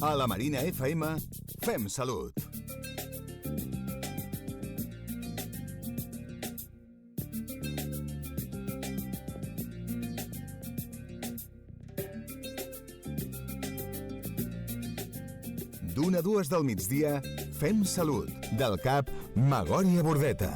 A la Marina FM fem salut. D'una a dues del migdia, fem salut. Del CAP Magòria Bordeta.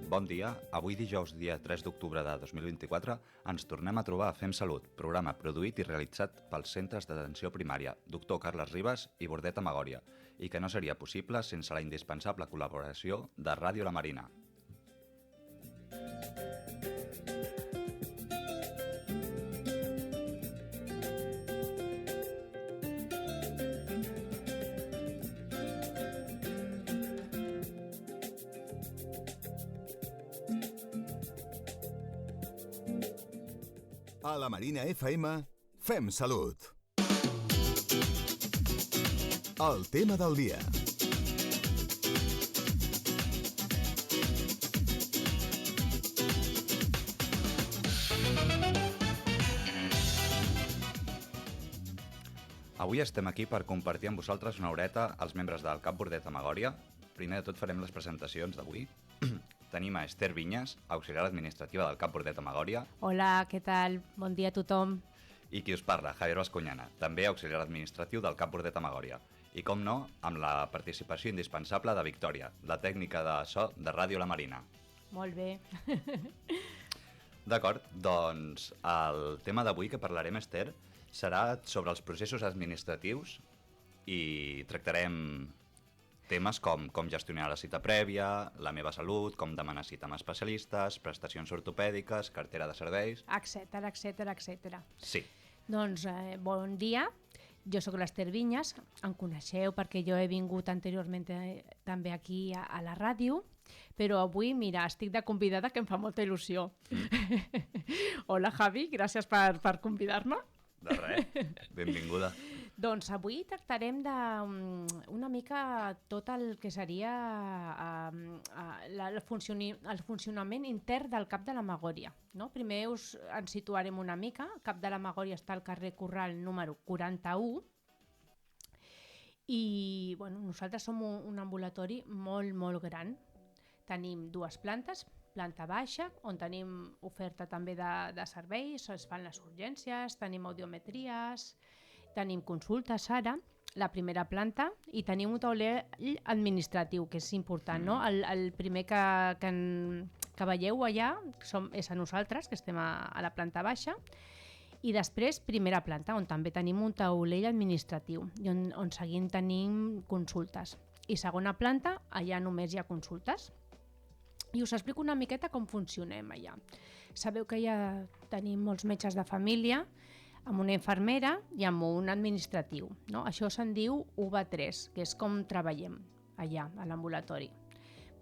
Bon dia, avui dijous, dia 3 d'octubre de 2024, ens tornem a trobar a Fem Salut, programa produït i realitzat pels centres d'atenció primària, Dr. Carles Ribas i Bordeta Magòria, i que no seria possible sense la indispensable col·laboració de Ràdio La Marina. A la Marina FM fem salut. El tema del dia. Avui estem aquí per compartir amb vosaltres una horeta als membres del CAP Bordeta Magòria. Primer de tot farem les presentacions d'avui. Tenim a Esther Vinyes, auxiliar administrativa del CAP Bordeta Magòria. Hola, què tal? Bon dia a tothom. I qui us parla, Javier Bascuñana, també auxiliar administratiu del CAP Bordeta Magòria. I com no, amb la participació indispensable de Victòria, la tècnica de so de Ràdio La Marina. Molt bé. D'acord, doncs el tema d'avui que parlarem, Esther, serà sobre els processos administratius i tractarem temes com gestionar la cita prèvia, la meva salut, com demanar cita amb especialistes, prestacions ortopèdiques, cartera de serveis... Etcètera. Sí. Doncs bon dia, jo sóc l'Esther Vinyes, em coneixeu perquè jo he vingut anteriorment també aquí a la ràdio, però avui, mira, estic de convidada que em fa molta il·lusió. Hola Javi, gràcies per convidar-me. De res, benvinguda. Doncs avui tractarem una mica tot el que seria el funcionament intern del CAP de la Magòria. No? Primer ens situarem una mica. El CAP de la Magòria està al carrer Corral número 41 i nosaltres som un ambulatori molt, molt gran. Tenim dues plantes, planta baixa, on tenim oferta també de serveis, es fan les urgències, tenim audiometries, tenim consultes ara, la primera planta, i tenim un taulell administratiu, que és important, no? El primer que veieu allà és a nosaltres, que estem a la planta baixa, i després primera planta, on també tenim un taulell administratiu, i on seguim tenim consultes. I segona planta, allà només hi ha consultes. I us explico una miqueta com funcionem allà. Sabeu que ja tenim molts metges de família, amb una infermera i amb un administratiu. No? Això se'n diu UVA3, que és com treballem allà, a l'ambulatori.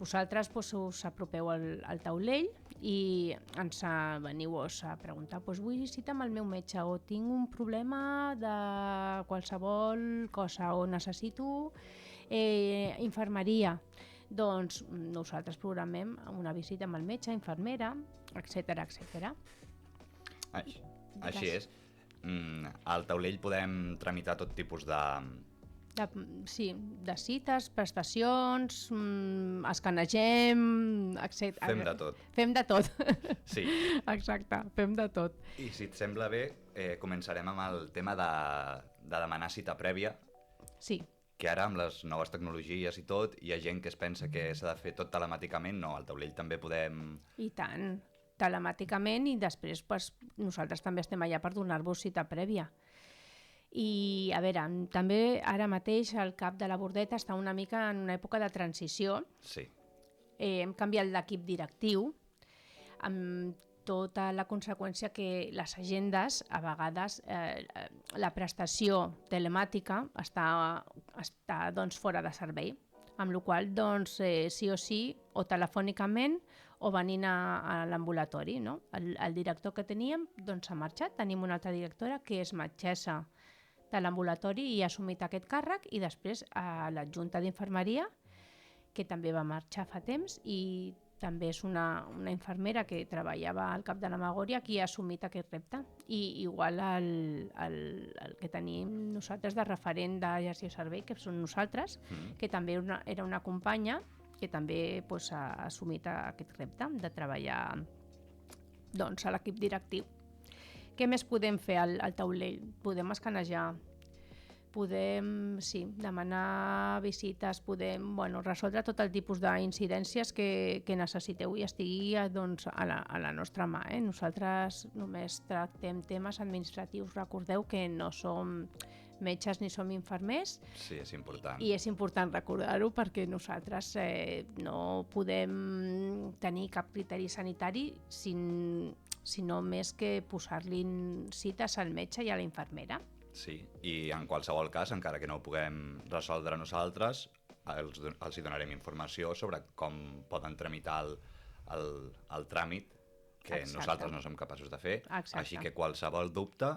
Vosaltres us apropeu al taulell i ens veniu a preguntar vull cita amb el meu metge o tinc un problema de qualsevol cosa o necessito infermeria. Doncs nosaltres programem una visita amb el metge, infermera, etcètera. Així és. Al taulell podem tramitar tot tipus de cites, prestacions, escanegem, etc. Fem de tot. Sí. Exacte, fem de tot. I si et sembla bé, començarem amb el tema de demanar cita prèvia. Sí. Que ara amb les noves tecnologies i tot, hi ha gent que es pensa que s'ha de fer tot telemàticament. No, al taulell també podem... I tant, telemàticament, i després nosaltres també estem allà per donar-vos cita prèvia. I a veure, també ara mateix el CAP de la Bordeta està una mica en una època de transició. Sí. Hem canviat l'equip directiu, amb tota la conseqüència que les agendes, a vegades la prestació telemàtica està fora de servei, amb la qual cosa sí o sí, o telefònicament o venint a l'ambulatori. No? El director que teníem s'ha marxat, tenim una altra directora que és metgessa de l'ambulatori i ha assumit aquest càrrec, i després a l'adjunta d'infermeria, que també va marxar fa temps, i també és una infermera que treballava al CAP de la Magòria qui ha assumit aquest repte. I igual el que tenim nosaltres de referent de gestió de servei, que som nosaltres, que també era una companya que també ha assumit aquest repte de treballar a l'equip directiu. Què més podem fer al taulell? Podem escanejar, podem demanar visites, podem resoldre tot el tipus d'incidències que necessiteu i estigui a la nostra mà. Nosaltres només tractem temes administratius. Recordeu que no som metges ni som infermers. Sí, és important. I és important recordar-ho perquè nosaltres no podem tenir cap criteri sanitari sinó més que posar-li cites al metge i a la infermera. Sí, i en qualsevol cas, encara que no ho puguem resoldre nosaltres, els donarem informació sobre com poden tramitar el tràmit que nosaltres no som capaços de fer. Exacte. Així que qualsevol dubte,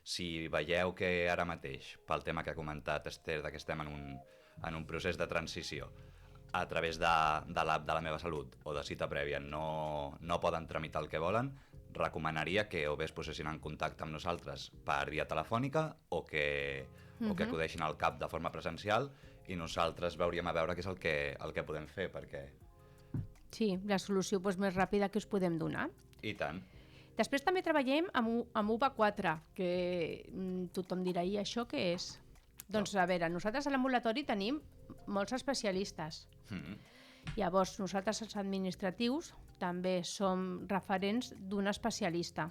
si veieu que ara mateix, pel tema que ha comentat Esther, que estem en un procés de transició, a través de l'app de la Meva Salut o de cita prèvia no poden tramitar el que volen, recomanaria que o bé es posessin en contacte amb nosaltres per via telefònica o que acudeixin al CAP de forma presencial i nosaltres veuríem a veure què és el que podem fer, perquè... Sí, la solució més ràpida que us podem donar. I tant. Després també treballem amb UVA4, que tothom dirà, i això què és? Doncs a veure, nosaltres a l'ambulatori tenim molts especialistes. Llavors, nosaltres els administratius també som referents d'un especialista.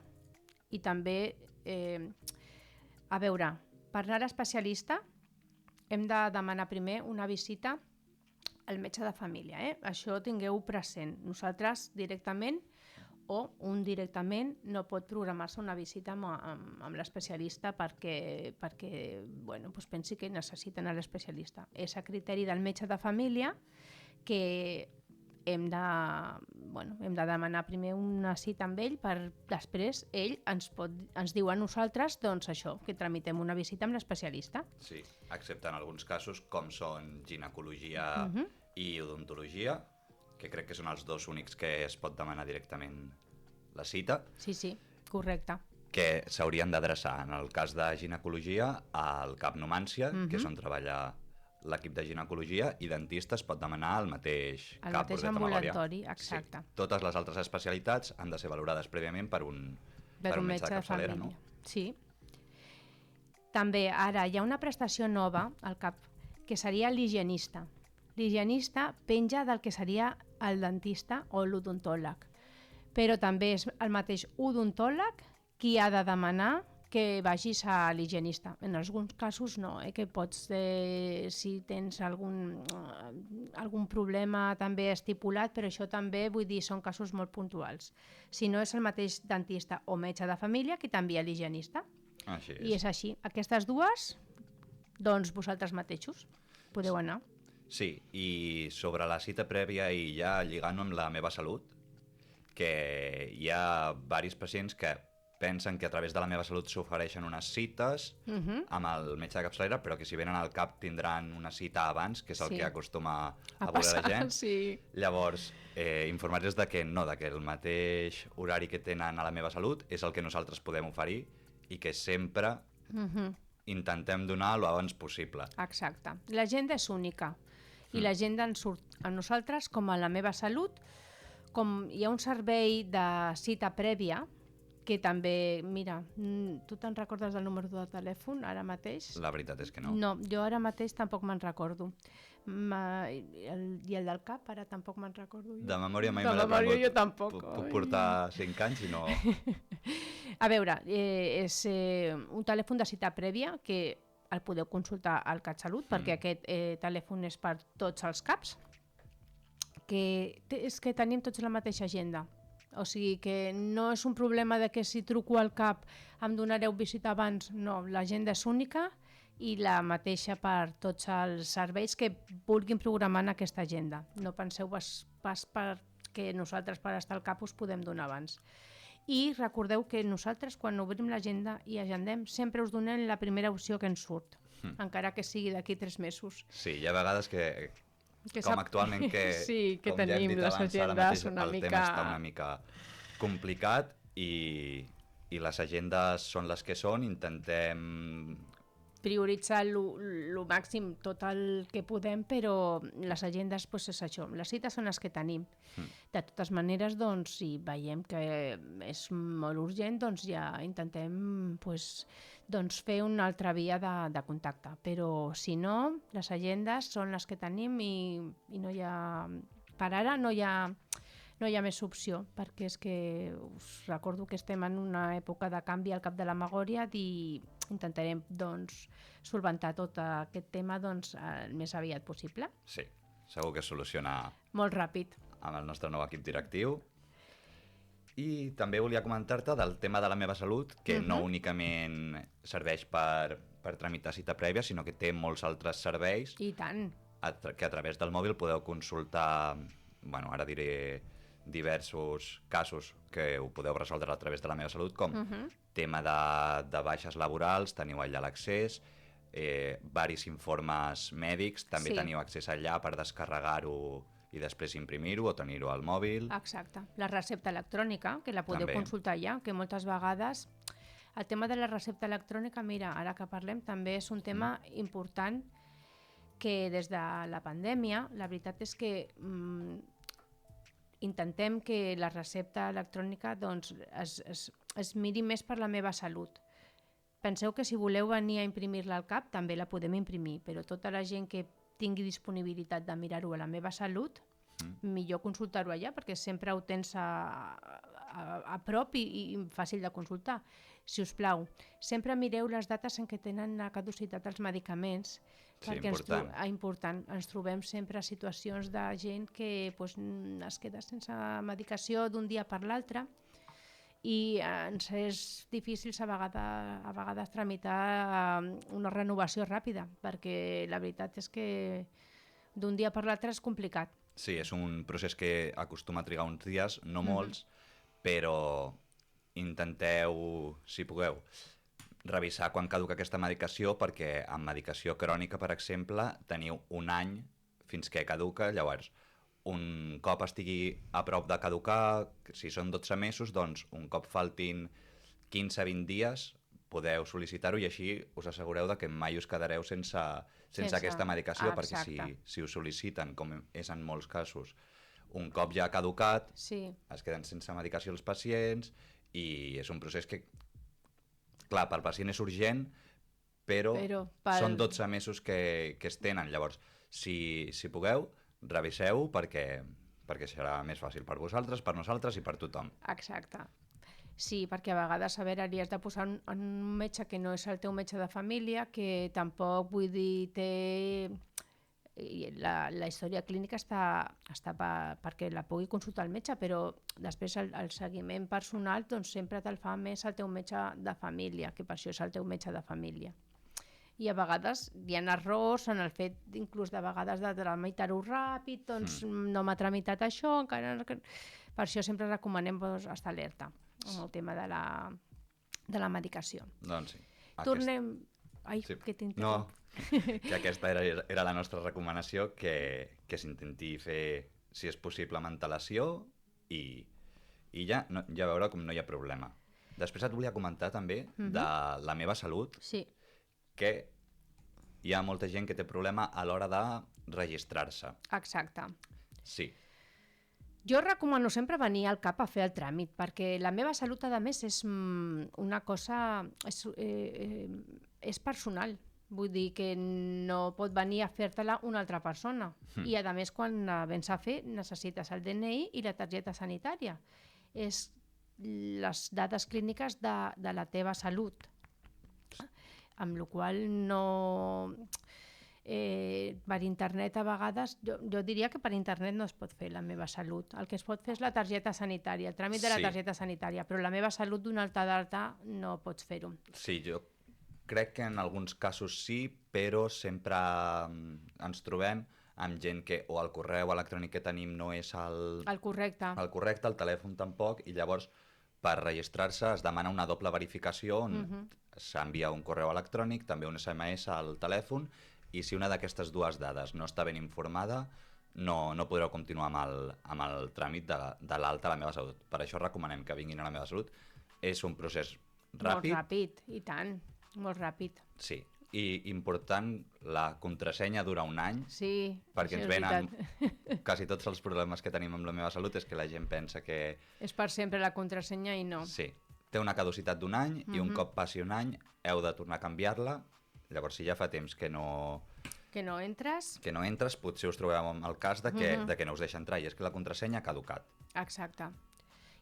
I també, a veure, per anar a l'especialista hem de demanar primer una visita al metge de família. Això tingueu present. Nosaltres directament o un directament no pot programar-se una visita amb l'especialista perquè pensi que necessiten l'especialista. És a criteri del metge de família que hem de demanar primer una cita amb ell per després ell ens diu a nosaltres que tramitem una visita amb l'especialista. Sí, excepte en alguns casos com són ginecologia i odontologia, que crec que són els dos únics que es pot demanar directament la cita. Sí, correcte. Que s'haurien d'adreçar, en el cas de ginecologia, al CAP Numància, que és on treballa l'equip de ginecologia, i dentista es pot demanar al mateix al CAP mateix ambulatori, exacte. Sí. Totes les altres especialitats han de ser valorades prèviament per un metge de capçalera, no? Sí. També ara hi ha una prestació nova al CAP, que seria l'higienista. L'higienista penja del que seria el dentista o l'odontòleg. Però també és el mateix odontòleg qui ha de demanar que vagis a l'higienista. En alguns casos no, que pots, si tens algun problema també estipulat, però això també, vull dir, són casos molt puntuals. Si no és el mateix dentista o metge de família qui t'envia l'higienista. Així és. I és així. Aquestes dues, doncs vosaltres mateixos podeu anar. Sí, i sobre la cita prèvia i ja lligant-ho amb la Meva Salut, que hi ha diversos pacients que pensen que a través de la Meva Salut s'ofereixen unes cites amb el metge de capçalera, però que si venen al CAP tindran una cita abans, que és el que acostuma a voler la gent. Sí. Llavors, informar-los que no, que el mateix horari que tenen a la Meva Salut és el que nosaltres podem oferir i que sempre intentem donar el abans possible. Exacte. L'agenda és única i l'agenda ens surt a nosaltres com a la Meva Salut, com hi ha un servei de cita prèvia que també, mira, tu te'n recordes del número de telèfon ara mateix? La veritat és que no. No, jo ara mateix tampoc me'n recordo. I el del CAP ara tampoc me'n recordo. De memòria mai me l'he perdut. jo tampoc. Puc portar 5 anys i no... A veure, és un telèfon de cita prèvia que el podeu consultar al CatSalut perquè aquest telèfon és per tots els CAPs, que és que tenim tots la mateixa agenda. O sigui que no és un problema de que si truco al CAP em donareu visita abans. No, l'agenda és única i la mateixa per tots els serveis que vulguin programar en aquesta agenda. No penseu pas que nosaltres per estar al CAP us podem donar abans. I recordeu que nosaltres quan obrim l'agenda i agendem sempre us donem la primera opció que ens surt, encara que sigui d'aquí 3 mesos. Sí, hi ha vegades que com actualment que, sí, que com ja hem tenim dit les abans, ara agendes mateix una el mica... tema està una mica complicat i les agendes són les que són, intentem... prioritzar el màxim tot el que podem, però les agendes doncs és això, les cites són les que tenim. De totes maneres, doncs, si veiem que és molt urgent, doncs ja intentem doncs, fer una altra via de contacte, però si no, les agendes són les que tenim i no hi ha, per ara no hi ha més opció, perquè és que us recordo que estem en una època de canvi al cap de la Magòria i intentarem doncs, solventar tot aquest tema doncs, el més aviat possible. Sí, segur que es soluciona Molt ràpid. amb el nostre nou equip directiu. I també volia comentar-te del tema de la meva salut, que no únicament serveix per tramitar cita prèvia, sinó que té molts altres serveis I tant. que a través del mòbil podeu consultar, bueno, ara diré diversos casos que ho podeu resoldre a través de la meva salut, com tema de baixes laborals, teniu allà l'accés, varis informes mèdics, també teniu accés allà per descarregar-ho i després imprimir-ho o tenir-ho al mòbil. Exacte. La recepta electrònica, que la podeu També. consultar allà, que moltes vegades... El tema de la recepta electrònica, mira, ara que parlem, també és un tema important que des de la pandèmia, la veritat és que intentem que la recepta electrònica doncs, es miri més per la meva salut. Penseu que si voleu venir a imprimir-la al CAP també la podem imprimir, però tota la gent que tingui disponibilitat de mirar-ho a la meva salut, millor consultar-ho allà perquè sempre ho tens a prop i fàcil de consultar. Si us plau, sempre mireu les dates en què tenen la caducitat els medicaments, perquè important. Ens trobem sempre situacions de gent que es queda sense medicació d'un dia per l'altre i ens és difícil a vegades tramitar una renovació ràpida, perquè la veritat és que d'un dia per l'altre és complicat. Sí, és un procés que acostuma a trigar uns dies, no molts, però intenteu, si pugueu, revisar quan caduca aquesta medicació, perquè amb medicació crònica, per exemple, teniu un any fins que caduca, llavors un cop estigui a prop de caducar, si són 12 mesos, doncs un cop faltin 15-20 dies podeu sol·licitar-ho i així us assegureu de que mai us quedareu sense aquesta medicació, perquè si us sol·liciten, com és en molts casos, un cop ja ha caducat, es queden sense medicació els pacients i és un procés que, clar, pel pacient és urgent, però són 12 mesos que es tenen. Llavors, si pugueu, reviseu perquè serà més fàcil per vosaltres, per nosaltres i per tothom. Exacte. Sí, perquè a vegades, a veure, li has de posar en un metge que no és el teu metge de família, que tampoc, vull dir, té... La història clínica està perquè la pugui consultar el metge, però després el seguiment personal doncs sempre te'l fa més el teu metge de família, que per això és el teu metge de família. I a vegades hi ha errors en el fet, inclús de vegades, de tramitar-ho ràpid, doncs no m'ha tramitat això, encara... Per això sempre recomanem estar alerta amb el tema de la medicació. Doncs sí. Tornem... Ai, que t'interromp. No, que aquesta era la nostra recomanació, que s'intenti fer, si és possible, amb antelació i ja veure com no hi ha problema. Després et volia comentar també de la meva salut, que hi ha molta gent que té problema a l'hora de registrar-se. Exacte. Sí. Jo recomano sempre venir al CAP a fer el tràmit, perquè la meva salut, a més, és una cosa... és personal. Vull dir que no pot venir a fer-te-la una altra persona. I, a més, quan vens a fer, necessites el DNI i la targeta sanitària. És les dades clíniques de la teva salut. Amb la qual no... per internet a vegades, jo diria que per internet no es pot fer la meva salut. El que es pot fer és la targeta sanitària, el tràmit de la targeta sanitària, però la meva salut d'una altra data no pots fer-ho. Sí, jo crec que en alguns casos sí, però sempre ens trobem amb gent que o el correu electrònic que tenim no és el correcte, el telèfon tampoc, i llavors per registrar-se es demana una doble verificació on s'envia un correu electrònic, també un SMS al telèfon, i si una d'aquestes dues dades no està ben informada, no podreu continuar amb el tràmit de l'alta a la meva salut. Per això recomanem que vinguin a la meva salut. És un procés ràpid. Molt ràpid, i tant, molt ràpid. Sí, i important, la contrasenya dura un any, Sí, perquè ens això és venen veritat. quasi tots els problemes que tenim amb la meva salut, és que la gent pensa que És per sempre la contrasenya i no. sí, té una caducitat d'un any i un cop passi un any heu de tornar a canviar-la. Llavors, si ja fa temps que no entres, potser us trobeu amb el cas de que no us deixa entrar, i és que la contrasenya ha caducat. Exacte.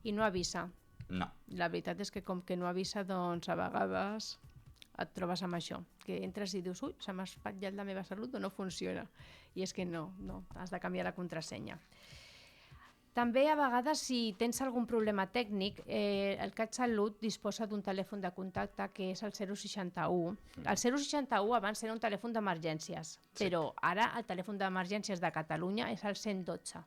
I no avisa. No. La veritat és que com que no avisa, doncs a vegades et trobes amb això, que entres i dius, ui, se m'ha espatllat la meva salut o no funciona. I és que no, has de canviar la contrasenya. També, a vegades, si tens algun problema tècnic, el CatSalut disposa d'un telèfon de contacte que és el 061. El 061 abans era un telèfon d'emergències, però ara el telèfon d'emergències de Catalunya és el 112.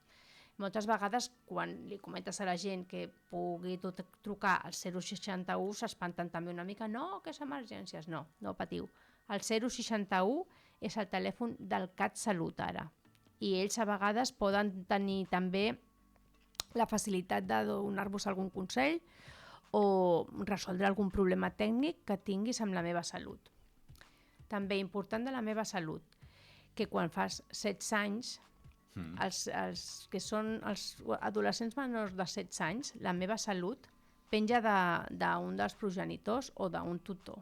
Moltes vegades, quan li comentes a la gent que pugui trucar al 061, s'espanten també una mica. No, que és emergències. No patiu. El 061 és el telèfon del CatSalut ara. I ells a vegades poden tenir també la facilitat de donar-vos algun consell o resoldre algun problema tècnic que tinguis amb la meva salut. També important de la meva salut, que quan fas 16 anys, els que són els adolescents menors de 16 anys, la meva salut penja d'un dels progenitors o d'un tutor.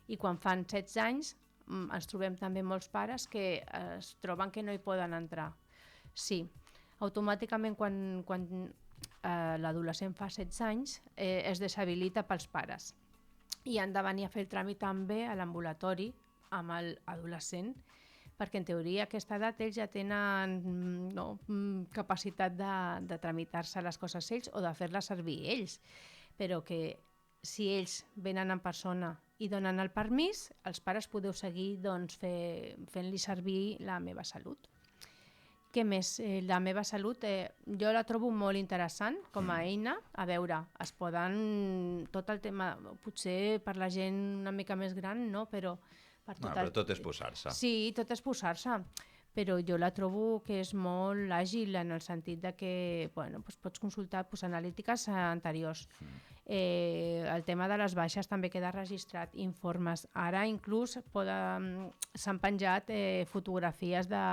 I quan fan 16 anys ens trobem també molts pares que es troben que no hi poden entrar. Sí, automàticament quan l'adolescent fa 16 anys es deshabilita pels pares i han de venir a fer el tràmit també a l'ambulatori amb l'adolescent, perquè en teoria a aquesta edat ells ja tenen capacitat de tramitar-se les coses ells o de fer-les servir ells, però que si ells venen en persona i donen el permís, els pares podeu seguir fent-li servir la meva salut. Què més? La meva salut jo la trobo molt interessant com a eina. A veure, es poden... Tot el tema, potser per la gent una mica més gran, no? Però tot és posar-se. Sí, tot és posar-se. Però jo la trobo que és molt àgil en el sentit de que pots consultar analítiques anteriors. El tema de les baixes també queda registrat, informes. Ara inclús s'han penjat fotografies de...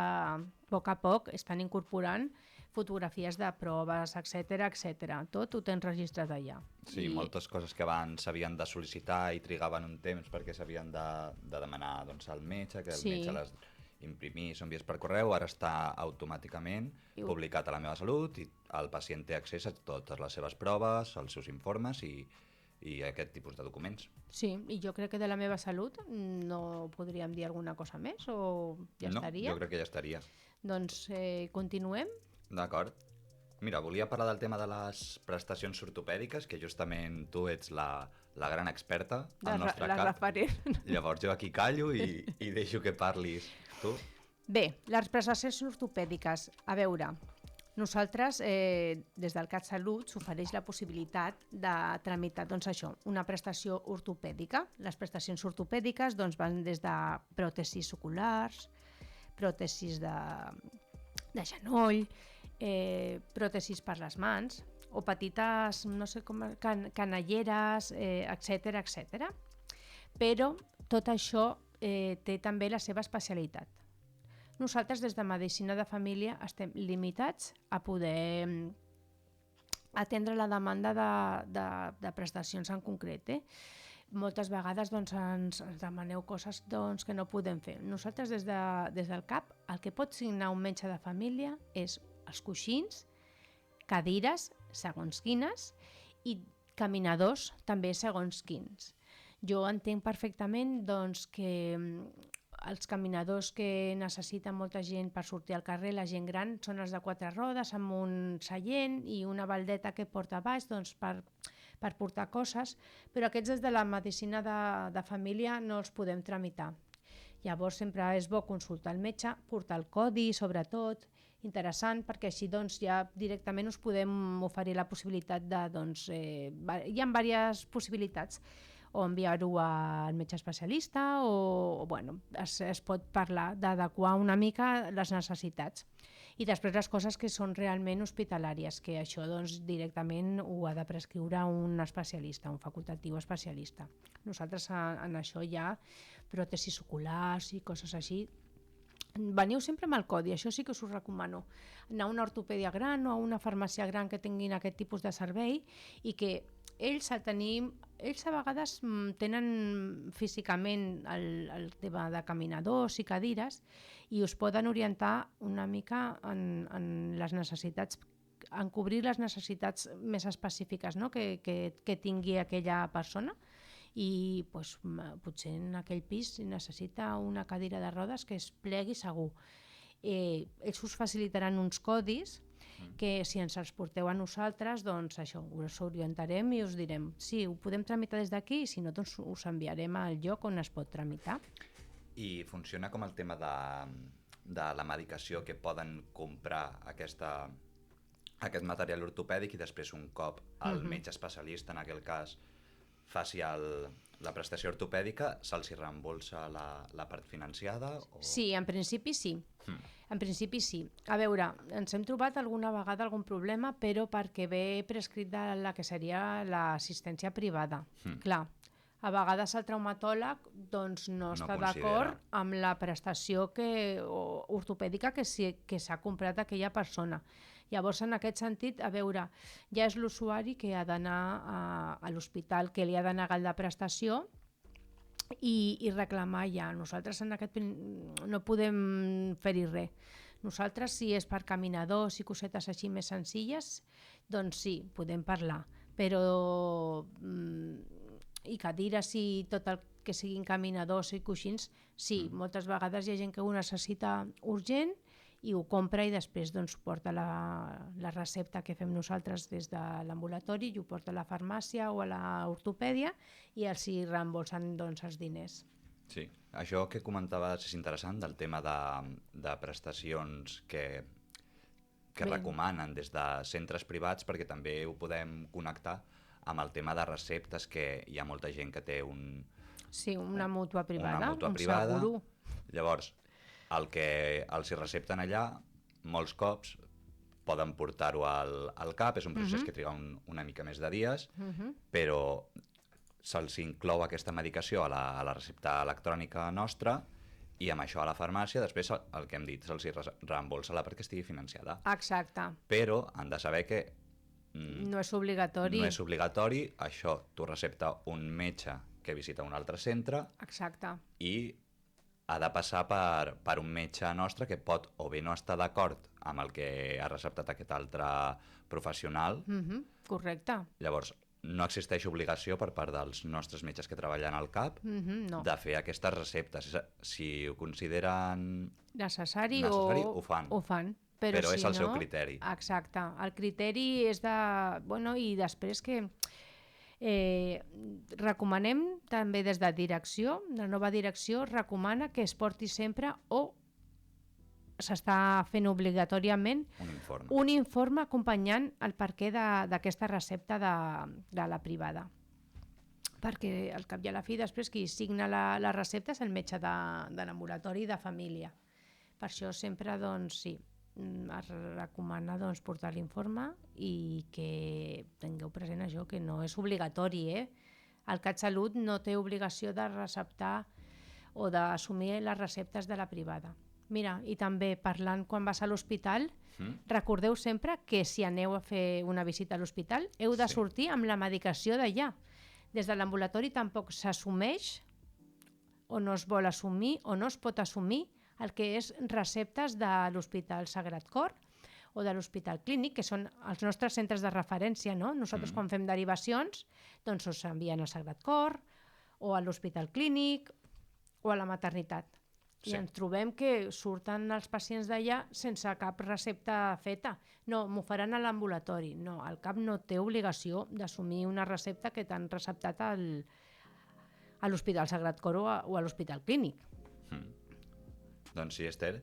A poc estan incorporant fotografies de proves, etc. Tot ho tens registrat allà. Sí, moltes coses que abans s'havien de sol·licitar i trigaven un temps perquè s'havien de demanar al metge, que el metge les imprimís o enviés per correu, ara està automàticament publicat a la meva salut i el pacient té accés a totes les seves proves, als seus informes i aquest tipus de documents. Sí, i jo crec que de la meva salut no podríem dir alguna cosa més o ja estaria? No, jo crec que ja estaria. Doncs continuem. D'acord. Mira, volia parlar del tema de les prestacions ortopèdiques, que justament tu ets la gran experta al nostre cap. La referent. Llavors jo aquí callo i deixo que parlis tu. Bé, les prestacions ortopèdiques. A veure, nosaltres, des del CatSalut, s'ofereix la possibilitat de tramitar una prestació ortopèdica. Les prestacions ortopèdiques van des de pròtesis oculars, pròtesis de genoll, pròtesis per les mans, o petites, no sé com, canelleres, etc. Però tot això té també la seva especialitat. Nosaltres, des de Medicina de Família, estem limitats a poder atendre la demanda de prestacions en concret. Moltes vegades ens demaneu coses que no podem fer. Nosaltres, des del CAP, el que pot signar un metge de família és els coixins, cadires, segons quines, i caminadors, també segons quins. Jo entenc perfectament que els caminadors que necessita molta gent per sortir al carrer, la gent gran, són els de 4 rodes amb un seient i una baldeta que porta a baix per portar coses, però aquests des de la medicina de família no els podem tramitar. Llavors sempre és bo consultar el metge, portar el codi, sobretot, interessant, perquè així ja directament us podem oferir la possibilitat hi ha diverses possibilitats, o enviar-ho al metge especialista o es pot parlar d'adequar una mica les necessitats. I després les coses que són realment hospitalàries, que això doncs, directament ho ha de prescriure un especialista, un facultatiu especialista. Nosaltres en això hi ha pròtesis oculars i coses així. Veniu sempre amb el codi, això sí que us ho recomano. Anar a una ortopèdia gran o a una farmàcia gran que tinguin aquest tipus de servei i que ells a vegades tenen físicament el tema de caminadors i cadires i us poden orientar una mica en les necessitats, en cobrir les necessitats més específiques, no? que tingui aquella persona. I pues, potser en aquell pis necessita una cadira de rodes que es plegui segur. Ells us facilitaran uns codis que si ens els porteu a nosaltres, doncs això, us orientarem i us direm sí, ho podem tramitar des d'aquí i si no, doncs us enviarem al lloc on es pot tramitar. I funciona com el tema de la medicació, que poden comprar aquest material ortopèdic i després un cop el metge especialista, en aquell cas, faci la prestació ortopèdica, se'ls reembolsa la part financiada? O... Sí, en principi sí. En principi sí. A veure, ens hem trobat alguna vegada algun problema, però perquè ve prescrit de la que seria l'assistència privada. Clar, a vegades el traumatòleg doncs, no està d'acord amb la prestació ortopèdica que s'ha comprat aquella persona. Llavors, en aquest sentit, a veure, ja és l'usuari que ha d'anar a l'hospital que li ha denegat la prestació i reclamar ja. Nosaltres en aquest no podem fer-hi res. Nosaltres, si és per caminadors i cosetes així més senzilles, doncs sí, podem parlar. Però i cadires i tot el que siguin caminadors i coixins, sí, moltes vegades hi ha gent que ho necessita urgent i ho compra i després doncs, porta la recepta que fem nosaltres des de l'ambulatori i ho porta a la farmàcia o a l'ortopèdia i els hi reembolsen doncs, els diners. Sí, això que comentaves és interessant, del tema de prestacions que recomanen des de centres privats, perquè també ho podem connectar amb el tema de receptes, que hi ha molta gent que té una mútua privada, seguro. Llavors, el que els hi recepten allà, molts cops poden portar-ho al CAP, és un procés que triga una mica més de dies, però se'ls inclou aquesta medicació a la recepta electrònica nostra i amb això a la farmàcia, després el que hem dit, se'ls reembolsa la part que estigui financiada. Exacte. Però han de saber que no és obligatori. No és obligatori, això t'ho recepta un metge que visita un altre centre. Exacte. I ha de passar per un metge nostre que pot o bé no estar d'acord amb el que ha receptat aquest altre professional. Correcte. Llavors, no existeix obligació per part dels nostres metges que treballen al CAP de fer aquestes receptes. Si ho consideren necessari ho fan. Ho fan. Però és el seu criteri. Exacte. El criteri és de... Bueno, i després que... recomanem també des de direcció, la nova direcció recomana que es porti sempre o s'està fent obligatòriament un informe acompanyant el perquè d'aquesta recepta de la privada, perquè al cap i a la fi després qui signa la recepta és el metge de l'ambulatori de família. Per això sempre doncs sí, es recomana doncs, portar l'informe i que tingueu present això, que no és obligatori. El CatSalut no té obligació de receptar o d'assumir les receptes de la privada. Mira, i també parlant quan vas a l'hospital, recordeu sempre que si aneu a fer una visita a l'hospital heu de sortir amb la medicació d'allà. Des de l'ambulatori tampoc s'assumeix o no es vol assumir o no es pot assumir el que és receptes de l'Hospital Sagrat Cor o de l'Hospital Clínic, que són els nostres centres de referència, no? Nosaltres quan fem derivacions doncs us envien al Sagrat Cor o a l'Hospital Clínic o a la maternitat. I ens trobem que surten els pacients d'allà sense cap recepta feta. No, m'ho faran a l'ambulatori. No, el CAP no té obligació d'assumir una recepta que t'han receptat a l'Hospital Sagrat Cor o a l'Hospital Clínic. Doncs sí, Esther.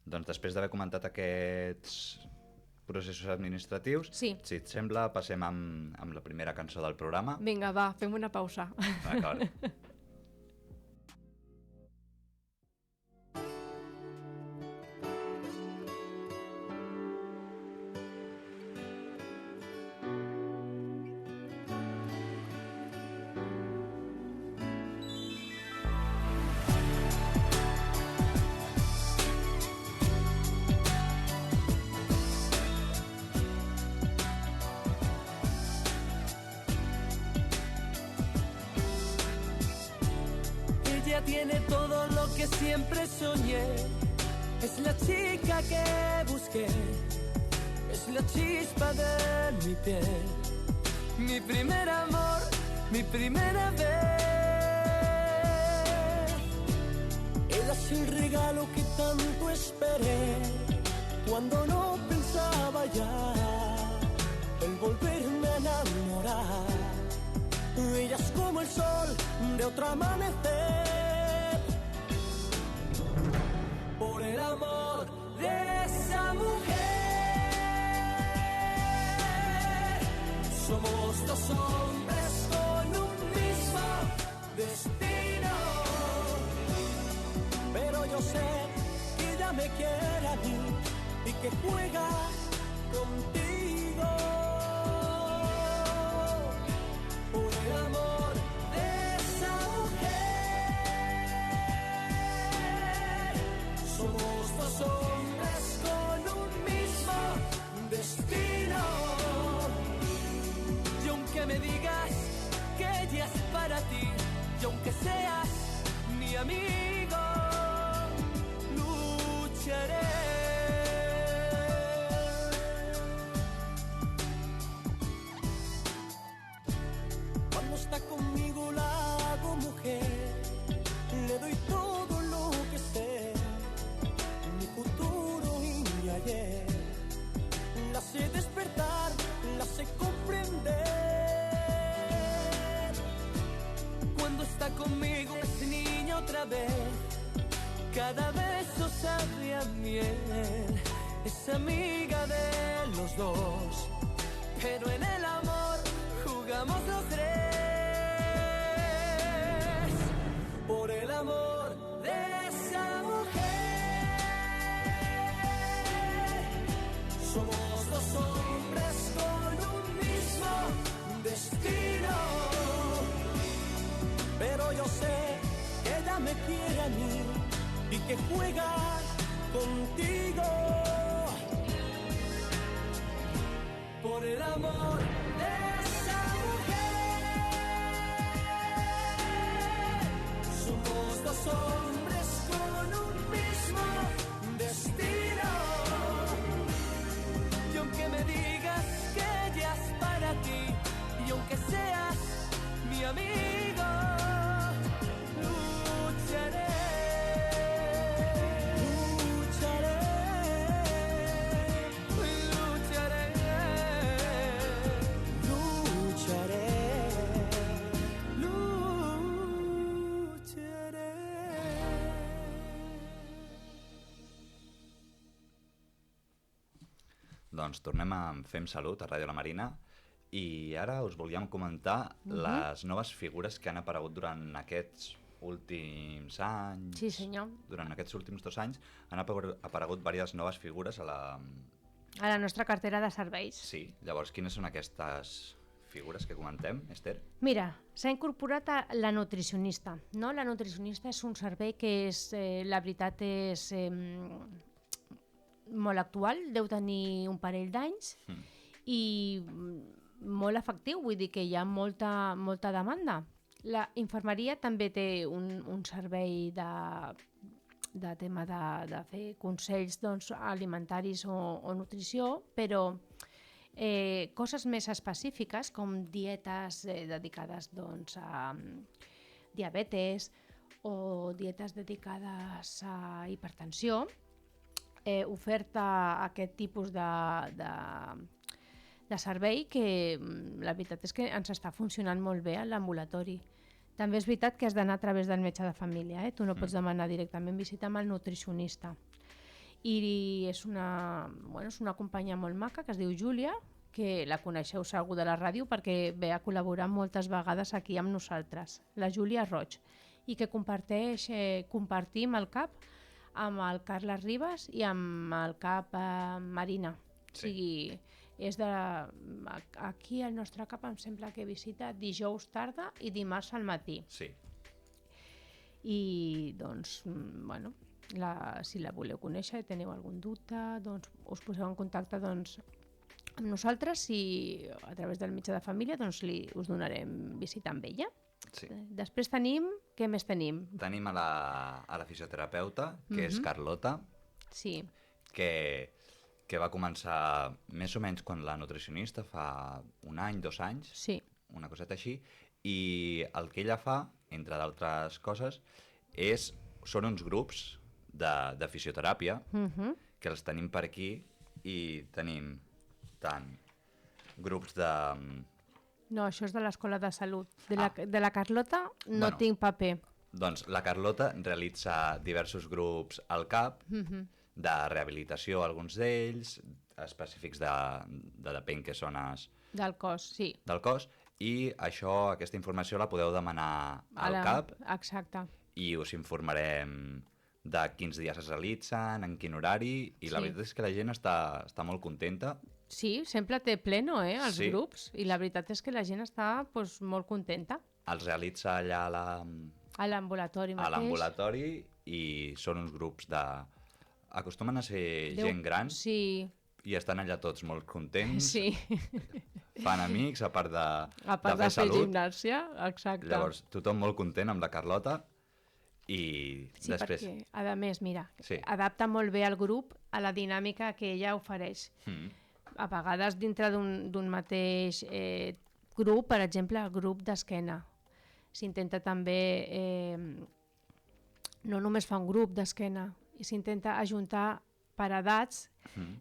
Doncs després d'haver comentat aquests processos administratius, si et sembla, passem amb la primera cançó del programa. Vinga, va, fem una pausa. D'acord. tiene todo lo que siempre soñé. Es la chica que busqué, es la chispa de mi piel. Mi primer amor, mi primera vez. Él es el regalo que tanto esperé, cuando no pensaba ya el volverme a enamorar. Ella es como el sol de otro amanecer. Por el amor de esa mujer, somos dos hombres con un mismo destino. Pero yo sé que ella me quiere a mí y que juega contigo. Por el amor de esa mujer, somos dos hombres con un mismo destino. Y aunque me digas que ella es para ti, y aunque seas mi amigo, lucharé. Cuando está conmigo la hago mujer, le doy todo lo que sé, mi futuro y mi ayer. La sé despertar, la sé comprender. Cuando está conmigo es niña otra vez, cada beso sabe a miel. Es amiga de los dos, pero en el amor jugamos los tres. Por el amor de esa mujer, somos dos hombres con un mismo destino. Pero yo sé que ella me quiere a mí y que juega contigo. Por el amor de esa mujer, somos dos hombres con un mismo destino. Y aunque me digas que ella es para ti, y aunque seas mi amigo, lucharé. Doncs tornem amb Fem Salut a Ràdio La Marina i ara us volíem comentar les noves figures que han aparegut durant aquests últims anys. Sí, senyor. Durant aquests últims 2 anys han aparegut diverses noves figures a la nostra cartera de serveis. Sí, llavors quines són aquestes figures que comentem, Esther? Mira, s'ha incorporat la nutricionista. No? La nutricionista és un servei que és, la veritat és molt actual, deu tenir un parell d'anys i molt efectiu, vull dir que hi ha molta demanda. La infermeria també té un servei de tema de fer consells alimentaris o nutrició, però coses més específiques com dietes dedicades a diabetes o dietes dedicades a hipertensió, oferta aquest tipus de servei que la veritat és que ens està funcionant molt bé a l'ambulatori. També és veritat que has d'anar a través del metge de família, tu no pots demanar directament visita amb el nutricionista. I és una companya molt maca que es diu Júlia, que la coneixeu segur de la ràdio perquè ve a col·laborar moltes vegades aquí amb nosaltres, la Júlia Roig, i que compartim el CAP amb el Carles Ribas i amb el CAP Marina. O sigui, aquí al nostre CAP em sembla que visita dijous tarda i dimarts al matí. Sí. I doncs, si la voleu conèixer i teniu algun dubte, doncs us poseu en contacte amb nosaltres i a través del metge de família us donarem visita amb ella. Sí. Després tenim... Què més tenim? Tenim a la fisioterapeuta, que és Carlota, Sí, que va començar més o menys quan la nutricionista fa 1 any, 2 anys, sí. una coseta així, i el que ella fa, entre d'altres coses, són uns grups de fisioteràpia, que els tenim per aquí, i tenim tant grups de... No, això és de l'Escola de Salut. De la Carlota no Bueno. tinc paper. Doncs la Carlota realitza diversos grups al CAP, de rehabilitació, alguns d'ells, específics de depèn que zones Del cos, sí. del cos, i aquesta informació la podeu demanar al CAP Exacte. i us informarem de quins dies es realitzen, en quin horari, i la Sí. veritat és que la gent està molt contenta. Sí, sempre té pleno, els Sí. grups, i la veritat és que la gent està doncs, molt contenta. Els realitza allà A l'ambulatori a mateix. l'ambulatori i són uns grups de... Acostumen a ser gent gran Sí, i estan allà tots molt contents, sí. fan amics, a part A part de de fer fer salut. gimnàsia, exacte. Llavors, tothom molt content amb la Carlota i Sí, després... perquè, a més, mira, Sí. adapta molt bé el grup a la dinàmica que ella ofereix. A vegades dintre d'un mateix grup, per exemple, el grup d'esquena. S'intenta també, no només fa un grup d'esquena, i s'intenta ajuntar per edats,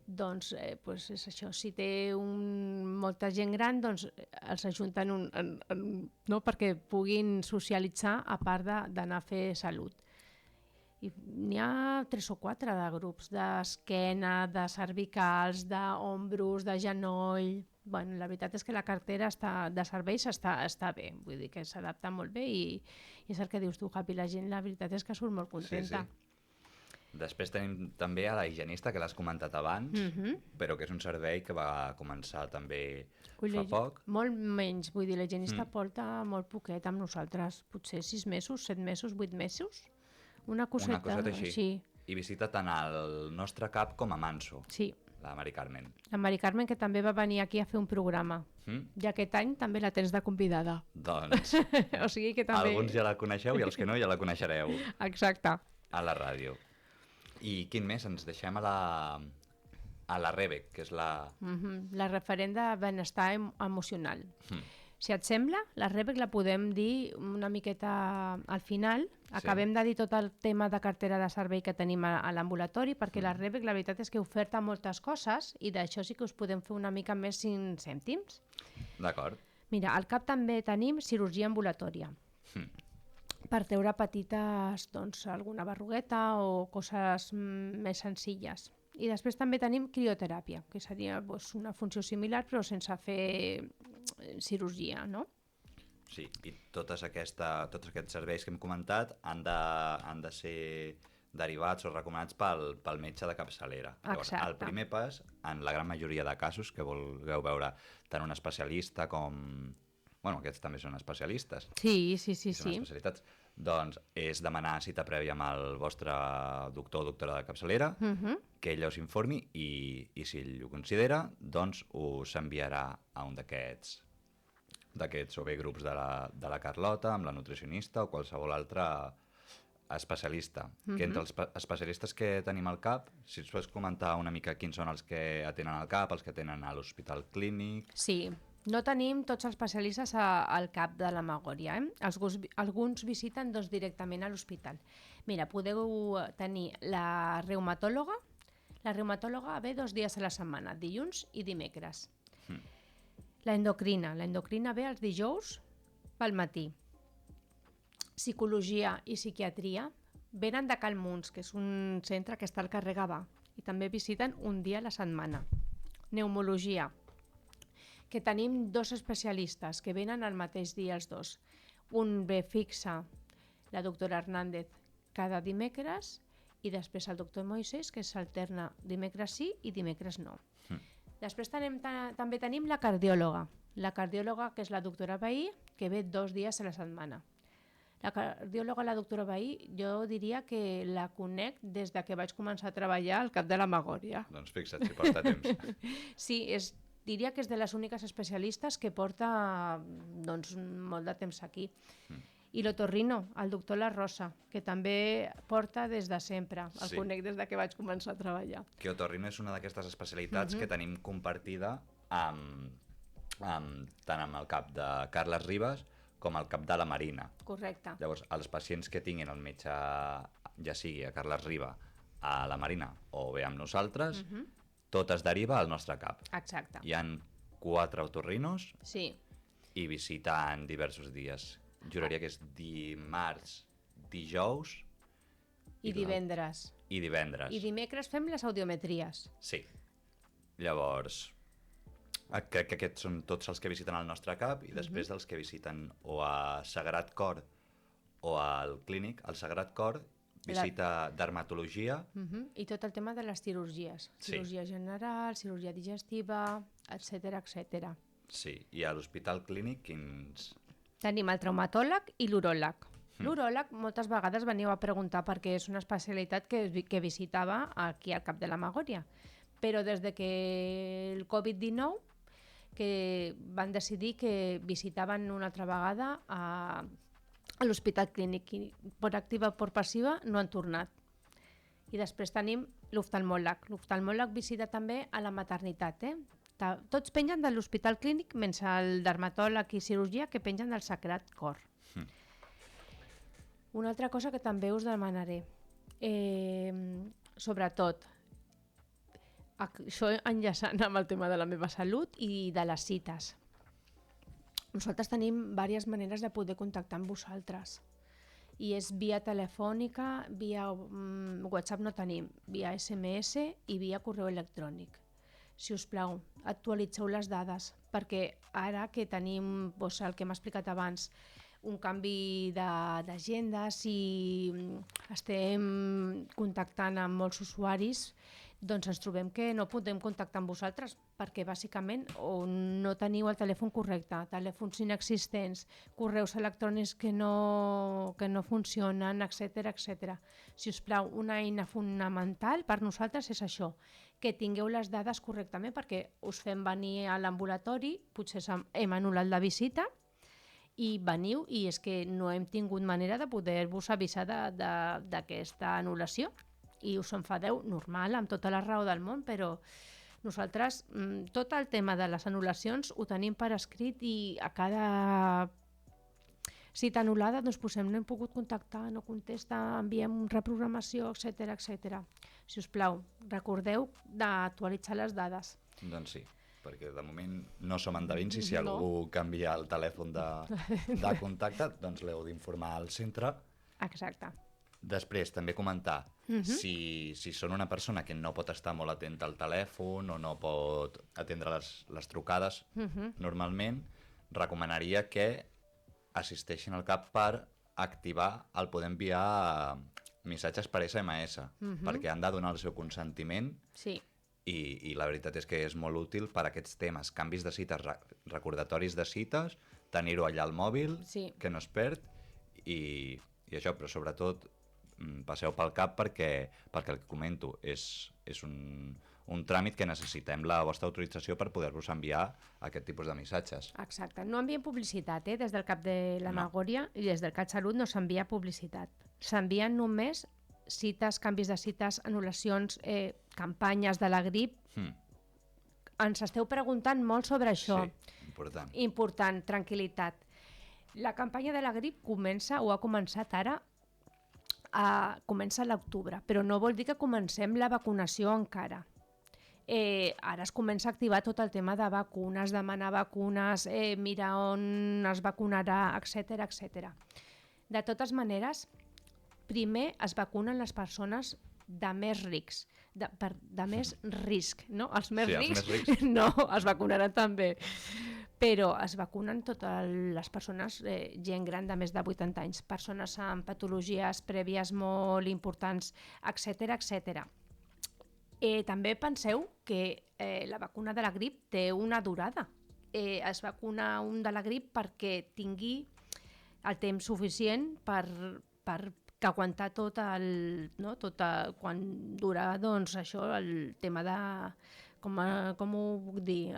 doncs és això, si té molta gent gran, doncs els ajunten no? perquè puguin socialitzar a part d'anar a fer salut. I n'hi ha 3 o 4 de grups d'esquena, de cervicals, d'ombros, de genoll... Bueno, la veritat és que la cartera de serveis està bé, vull dir que s'adapta molt bé i és el que dius tu, Happy, la gent la veritat és que surt molt contenta. Sí. Després tenim també a la higienista, que l'has comentat abans, però que és un servei que va començar també fa poc. Molt menys, vull dir, la higienista porta molt poquet amb nosaltres, potser 6 mesos, 7 mesos, 8 mesos, una coseta així. I visita tant el nostre CAP com a Manso, Sí, la Mari Carmen. la Mari Carmen, que també va venir aquí a fer un programa. I aquest any també la tens de convidada. Doncs O sigui que també... alguns ja la coneixeu i els que no ja la coneixereu Exacte. a la ràdio. I quin més? Ens deixem a la Rebe, que és la... La referent de benestar emocional. Si et sembla, la Rebec la podem dir una miqueta al final. Acabem de dir tot el tema de cartera de servei que tenim a l'ambulatori, perquè la Rebec la veritat és que oferta moltes coses i d'això sí que us podem fer una mica més 5 cèntims. D'acord. Mira, al CAP també tenim cirurgia ambulatòria. Per treure petites, doncs, alguna berrugueta o coses més senzilles. I després també tenim crioteràpia, que seria una funció similar però sense fer cirurgia, no? Sí, i tots aquests serveis que hem comentat han de ser derivats o recomanats pel metge de capçalera. Llavors, el primer pas, en la gran majoria de casos que vulgueu veure tant un especialista com... Bueno, aquests també són especialistes. Sí. Són especialitats. Doncs és demanar cita prèvia amb el vostre doctor o doctora de capçalera, que ella us informi i si ell ho considera, doncs us enviarà a un d'aquests o bé grups de la Carlota, amb la nutricionista o qualsevol altre especialista. Que entre els especialistes que tenim al CAP, si ens pots comentar una mica quins són els que atenen al CAP, els que atenen a l'Hospital Clínic... Sí, no tenim tots els especialistes al CAP de la Magòria. Alguns visiten directament a l'hospital. Mira, podeu tenir la reumatòloga. La reumatòloga ve 2 dies a la setmana, dilluns i dimecres. L'endocrina ve els dijous pel matí. Psicologia i psiquiatria venen de Cal Muns, que és un centre que està al carrer Gavà, i també visiten un dia a la setmana. Pneumologia, que tenim 2 especialistes que venen el mateix dia els 2. Un ve fixa, la doctora Hernández, cada dimecres, i després el doctor Moisés, que s'alterna dimecres sí i dimecres no. Després també tenim la cardiòloga. La cardiòloga, que és la doctora Bahí, que ve 2 dies a la setmana. La cardiòloga, la doctora Bahí, jo diria que la conec des de que vaig començar a treballar al CAP de la Magòria. Doncs fixa't, si porta temps. Sí, és diria que és de les úniques especialistes que porta doncs, molt de temps aquí. I l'otorrino, el doctor La Rosa, que també porta des de sempre. El Sí. conec des de que vaig començar a treballar. Que otorrino és una d'aquestes especialitats que tenim compartida tant amb el cap de Carles Ribas com el cap de la Marina. Correcte. Llavors, els pacients que tinguin el metge, ja sigui a Carles Riba, a la Marina o bé amb nosaltres, tot es deriva al nostre cap. Exacte. Hi han 4 otorrinos Sí, i visiten diversos dies. Juraria que és dimarts, dijous i divendres. i divendres. I dimecres fem les audiometries. Sí. Llavors, crec que aquests són tots els que visiten el nostre cap i després dels que visiten o a Sagrat Cor o al Clínic. El Sagrat Cor visita dermatologia. I tot el tema de les cirurgies. Sí. Cirurgia general, cirurgia digestiva, etc etc. Sí, i a l'Hospital Clínic quins... Tenim el traumatòleg i l'uròleg. L'uròleg moltes vegades veniu a preguntar perquè és una especialitat que visitava aquí al Cap de la Magòria. Però des de que el Covid-19 que van decidir que visitaven una altra vegada a l'Hospital Clínic i per activa o per passiva no han tornat. I després tenim l'oftalmòleg. L'oftalmòleg visita també a la maternitat, Tots pengen de l'Hospital Clínic, menys el dermatòleg i cirurgia que pengen del Sagrat Cor. Una altra cosa que també us demanaré, sobretot, això enllaçant amb el tema de la meva salut i de les cites. Nosaltres tenim diverses maneres de poder contactar amb vosaltres. I és via telefònica, via WhatsApp no tenim, via SMS i via correu electrònic. Si us plau, actualitzeu les dades, perquè ara que tenim el que m'ha explicat abans, un canvi d'agendes i estem contactant amb molts usuaris, doncs ens trobem que no podem contactar amb vosaltres perquè bàsicament o no teniu el telèfon correcte, telèfons inexistents, correus electrònics que no funcionen, etc etc. Si us plau, una eina fonamental per nosaltres és això, que tingueu les dades correctament perquè us fem venir a l'ambulatori, potser hem anul·lat la visita i veniu i és que no hem tingut manera de poder-vos avisar d'aquesta anul·lació. I us enfadeu, normal, amb tota la raó del món, però nosaltres tot el tema de les anul·lacions ho tenim per escrit i a cada cita anul·lada doncs posem no hem pogut contactar, no contesta, enviem reprogramació, etc etc. Si us plau, recordeu d'actualitzar les dades. Doncs sí, perquè de moment no som endevins i si algú canvia el telèfon de contacte, doncs l'heu d'informar al centre. Exacte. Després, també comentar, si són una persona que no pot estar molt atenta al telèfon o no pot atendre les trucades, normalment recomanaria que assisteixin al CAP per activar el poder enviar missatges per SMS, perquè han de donar el seu consentiment Sí. i la veritat és que és molt útil per a aquests temes, canvis de cites, recordatoris de cites, tenir-ho allà al mòbil, Sí. que no es perd, i això, però sobretot passeu pel cap perquè el que comento és un tràmit que necessitem la vostra autorització per poder-vos enviar aquest tipus de missatges. Exacte. No enviem publicitat, des del CAP de la Magòria i des del CatSalut no s'envia publicitat. S'envien només cites, canvis de cites, anul·lacions, campanyes de la grip. Ens esteu preguntant molt sobre això. Sí, important. Important, tranquil·litat. La campanya de la grip comença o ha començat ara, comença a l'octubre, però no vol dir que comencem la vacunació encara. Ara es comença a activar tot el tema de vacunes, demanar vacunes, mirar on es vacunarà, etc etc. De totes maneres, primer es vacunen les persones de més risc, de més risc, no? Els més rics no, es vacunaran també, però es vacunen totes les persones, gent gran de més de 80 anys, persones amb patologies prèvies molt importants, etc etc. També penseu que la vacuna de la grip té una durada. Es vacuna un de la grip perquè tingui el temps suficient per aguantar tot quan dura doncs, això, el tema de com ho puc dir?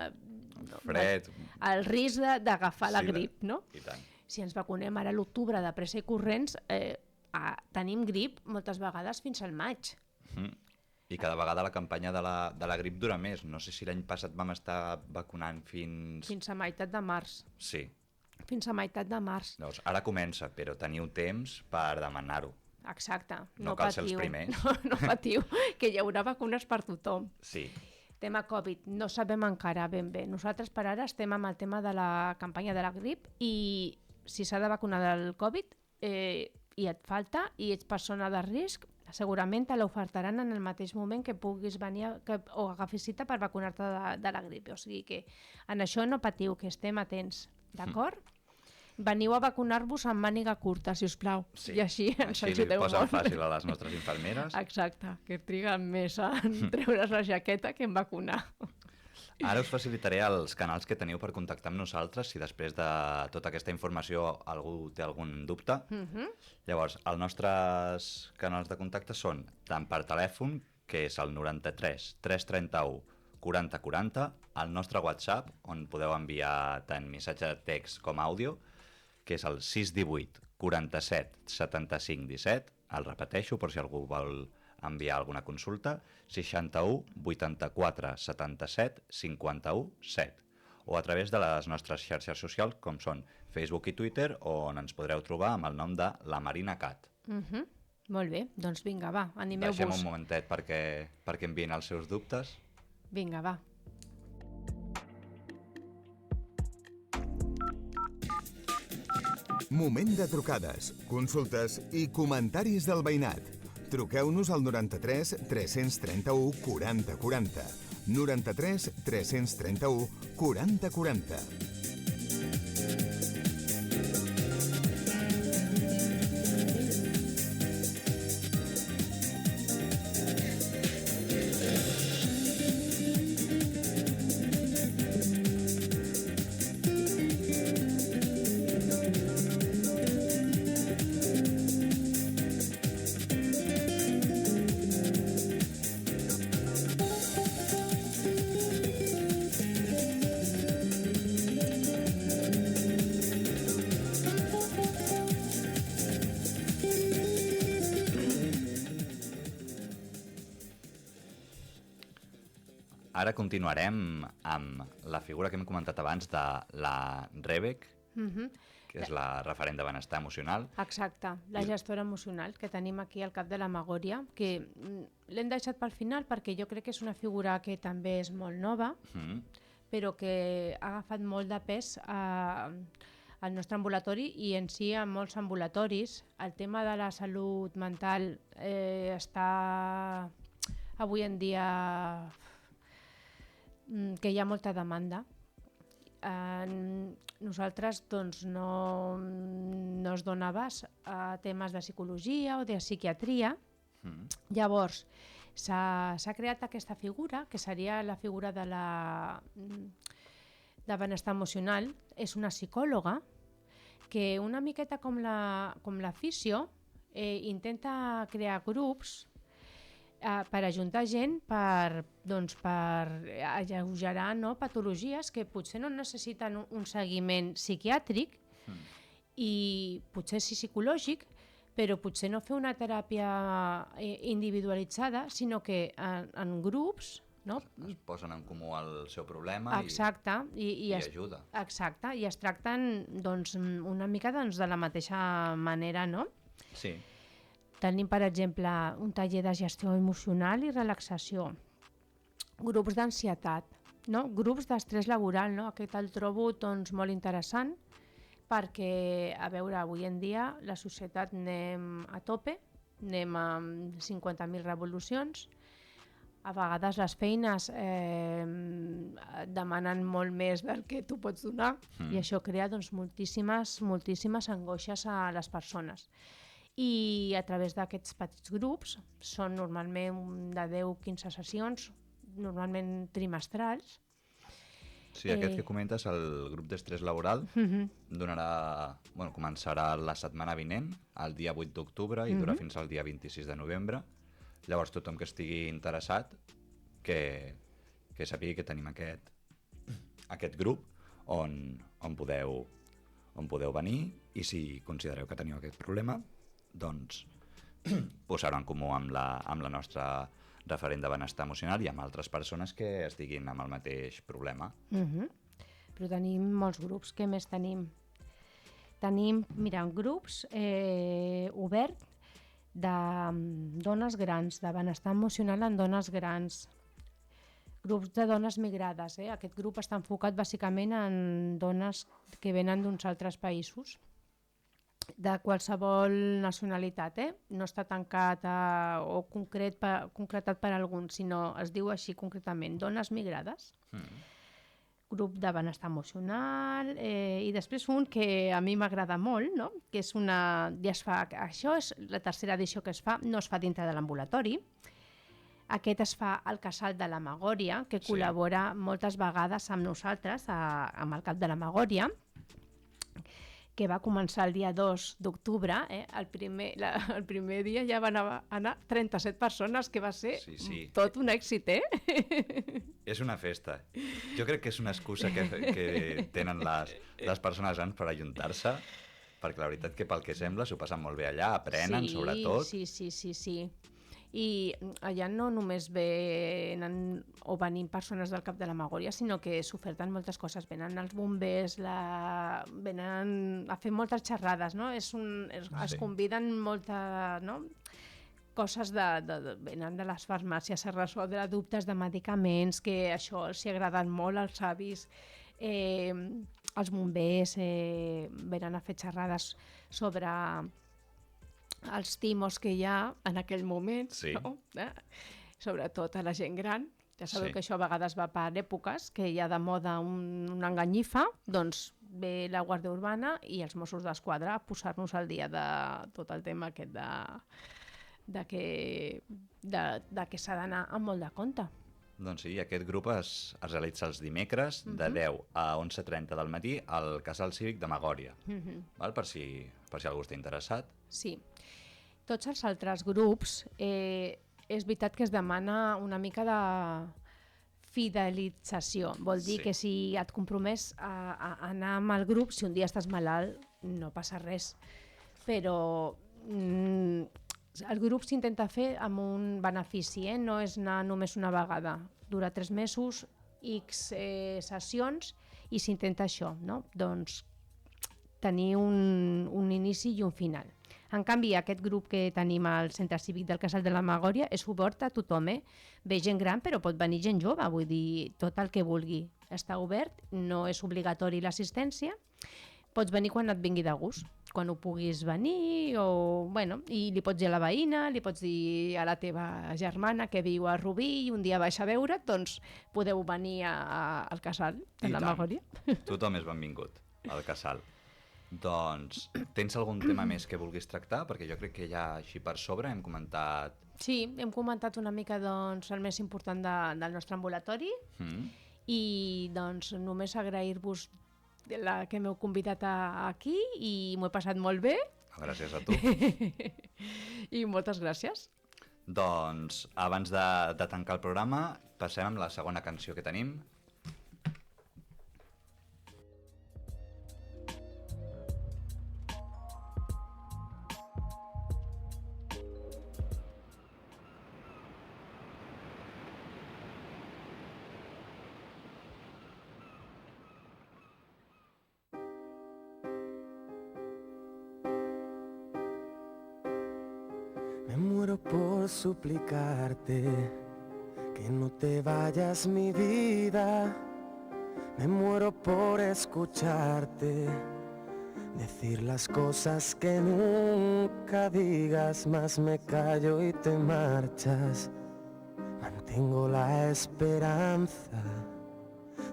Fred. El risc d'agafar la Sí, grip, no? I tant. Si ens vacunem ara a l'octubre de pressa i corrents, tenim grip moltes vegades fins al maig. I cada vegada la campanya de la grip dura més. No sé si l'any passat vam estar vacunant fins... Fins a meitat de març. Sí. Fins a meitat de març. Llavors, ara comença, però teniu temps per demanar-ho. Exacte. No cal ser els primers. No patiu, que hi haurà vacunes per tothom. Sí. Tema Covid, no sabem encara ben bé. Nosaltres per ara estem amb el tema de la campanya de la grip i si s'ha de vacunar del Covid i et falta i ets persona de risc, segurament te l'ofertaran en el mateix moment que puguis venir o agafis cita per vacunar-te de la grip. O sigui que en això no patiu, que estem atents, d'acord? Veniu a vacunar-vos amb màniga curta, si us plau. Sí. I així ens Així li ajudeu posen molt. fàcil a les nostres infermeres. Exacte, que triguen més a treure's la jaqueta que en vacunar. Ara us facilitaré els canals que teniu per contactar amb nosaltres si després de tota aquesta informació algú té algun dubte. Llavors, els nostres canals de contacte són tant per telèfon, que és el 93 331 40 40, el nostre WhatsApp, on podeu enviar tant missatge de text com àudio, que és el 618 47 75 17, el repeteixo per si algú vol enviar alguna consulta, 61 84 77 51 7, o a través de les nostres xarxes socials, com són Facebook i Twitter, on ens podreu trobar amb el nom de La Marina Cat. Molt bé, doncs vinga, va, Deixem animeu-vos. un momentet perquè enviïn els seus dubtes. Vinga, va. Moment de trucades, consultes i comentaris del veïnat. Truqueu-nos al 93 331 40 40. 93 331 40 40. Ara continuarem amb la figura que hem comentat abans de la Rebec, que és la referent de benestar emocional. Exacte, la gestora emocional que tenim aquí al cap de la Magòria, que l'hem deixat pel final perquè jo crec que és una figura que també és molt nova, però que ha agafat molt de pes al nostre ambulatori i en si a molts ambulatoris. El tema de la salut mental està avui en dia que hi ha molta demanda. Nosaltres doncs, no es dona abast a temes de psicologia o de psiquiatria. Llavors, s'ha creat aquesta figura, que seria la figura de benestar emocional. És una psicòloga que una miqueta com la fisio intenta crear grups per ajuntar gent per alleugerar patologies que potser no necessiten un seguiment psiquiàtric i potser sí psicològic, però potser no fer una teràpia individualitzada, sinó que en grups es posen en comú el seu problema i ajuda. Exacte, i es tracten una mica de la mateixa manera, no? Sí. Tenim, per exemple, un taller de gestió emocional i relaxació, grups d'ansietat, grups d'estrès laboral, aquest el trobo molt interessant perquè, a veure, avui en dia la societat anem a tope, anem amb 50.000 revolucions, a vegades les feines demanen molt més del que tu pots donar i això crea moltíssimes angoixes a les persones. I a través d'aquests petits grups, són normalment de 10-15 sessions, normalment trimestrals. Sí, aquest que comentes, el grup d'estrès laboral, començarà la setmana vinent, el dia 8 d'octubre, i durarà fins al dia 26 de novembre. Llavors, tothom que estigui interessat, que que sapigui que tenim aquest grup on podeu venir, i si considereu que teniu aquest problema, doncs posar-ho en comú amb la nostra referent de benestar emocional i amb altres persones que estiguin amb el mateix problema. Però tenim molts grups. Què més tenim? Tenim, mira, grups oberts de dones grans, de benestar emocional en dones grans. Grups de dones migrades. Aquest grup està enfocat bàsicament en dones que venen d'uns altres països, de qualsevol nacionalitat. No està tancat o concretat per alguns, sinó es diu així concretament, dones migrades. Grup de benestar emocional, i després un que a mi m'agrada molt, no? Que és això és la tercera edició que es fa, no es fa dintre de l'ambulatori. Aquest es fa al Casal de la Magòria, que col·labora moltes vegades amb nosaltres, amb el Cap de la Magòria, que va començar el dia 2 d'octubre. El primer dia ja van anar 37 persones, que va ser tot un èxit. És una festa. Jo crec que és una excusa que tenen les persones grans per ajuntar-se, perquè la veritat que pel que sembla s'ho passen molt bé allà, aprenen sobretot. Sí. I allà no només venim persones del Cap de la Magòria, sinó que s'oferten moltes coses. Venen els bombers, venen a fer moltes xerrades, no? Es conviden moltes coses, venen de les farmàcies a resoldre dubtes de medicaments, que això els agraden molt als avis. Els bombers venen a fer xerrades sobre els timos que hi ha en aquell moment, no? Sobretot a la gent gran. Ja sabeu que això a vegades va per èpoques, que hi ha de moda una enganyifa, doncs ve la Guàrdia Urbana i els Mossos d'Esquadra a posar-nos al dia de tot el tema aquest de que s'ha d'anar amb molt de compte. Doncs sí, aquest grup es realitza els dimecres de 10 a 11:30 del matí al Casal Cívic de Magòria, per si algú està interessat. Sí. Tots els altres grups, és veritat que es demana una mica de fidelització. Vol dir que si et compromets a anar amb el grup, si un dia estàs malalt, no passa res. Però el grup s'intenta fer amb un benefici, no és anar només una vegada. Dura 3 mesos, X sessions, i s'intenta això, no? Doncs tenir un inici i un final. En canvi, aquest grup que tenim al Centre Cívic del Casal de la Magòria és obert a tothom. Ve gent gran, però pot venir gent jove, vull dir, tot el que vulgui. Està obert, no és obligatori l'assistència. Pots venir quan et vingui de gust, quan ho puguis venir, i li pots dir a la veïna, li pots dir a la teva germana que viu a Rubí i un dia baixa a veure't, doncs podeu venir al Casal de la Magòria. Tothom és benvingut al Casal. Doncs, tens algun tema més que vulguis tractar? Perquè jo crec que ja així per sobre hem comentat... Sí, hem comentat una mica el més important del nostre ambulatori, i doncs només agrair-vos que m'heu convidat aquí i m'ho he passat molt bé. Gràcies a tu. I moltes gràcies. Doncs, abans de tancar el programa, passem amb la segona canció que tenim. Me muero por suplicarte que no te vayas, mi vida. Me muero por escucharte decir las cosas que nunca digas, mas me callo y te marchas. Mantengo la esperanza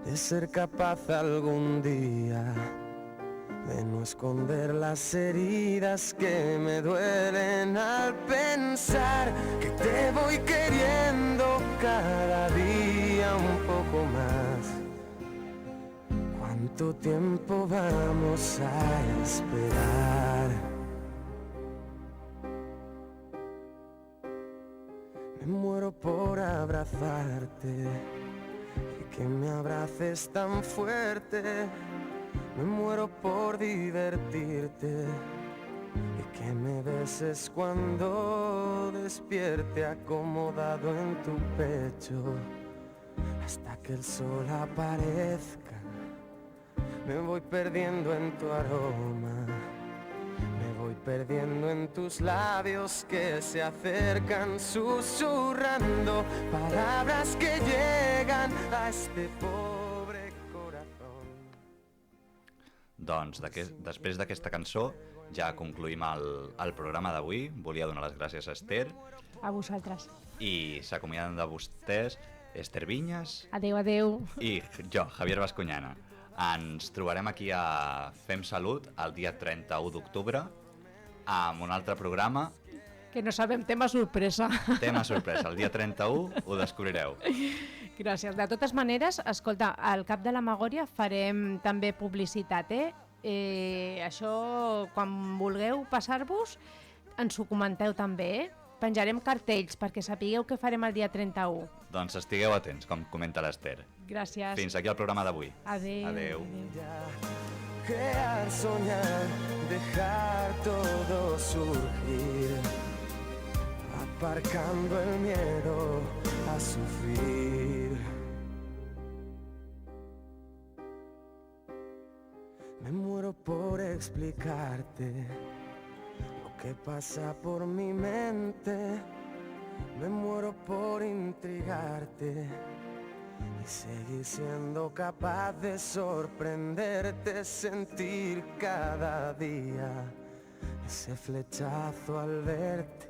de ser capaz algún día de no esconder las heridas que me duelen al pensar que te voy queriendo cada día un poco más. ¿Cuánto tiempo vamos a esperar? Me muero por abrazarte que me abraces tan fuerte. Me muero por divertirte y que me beses cuando despierte acomodado en tu pecho hasta que el sol aparezca. Me voy perdiendo en tu aroma, me voy perdiendo en tus labios que se acercan susurrando palabras que llegan a este pobre corazón. Doncs després d'aquesta cançó ja concluïm el programa d'avui. Volia donar les gràcies a Esther A vosaltres. i s'acomiaden de vostès Esther Vinyes Adeu, adeu. i jo, Javier Bascuñana. Ens trobarem aquí a Fem Salut el dia 31 d'octubre amb un altre programa. Que no sabem, tema sorpresa. Tema sorpresa, el dia 31 ho descobrireu. Gràcies. De totes maneres, escolta, al Cap de la Magòria farem també publicitat, això, quan vulgueu passar-vos, ens ho comenteu també, Penjarem cartells perquè sapigueu què farem el dia 31. Doncs estigueu atents, com comenta l'Esther. Gràcies. Fins aquí el programa d'avui. Adeu. Adeu. Crear, soñar, dejar todo surgir, aparcando el miedo a sufrir. Me muero por explicarte lo que pasa por mi mente. Me muero por intrigarte y seguir siendo capaz de sorprenderte, sentir cada día ese flechazo al verte.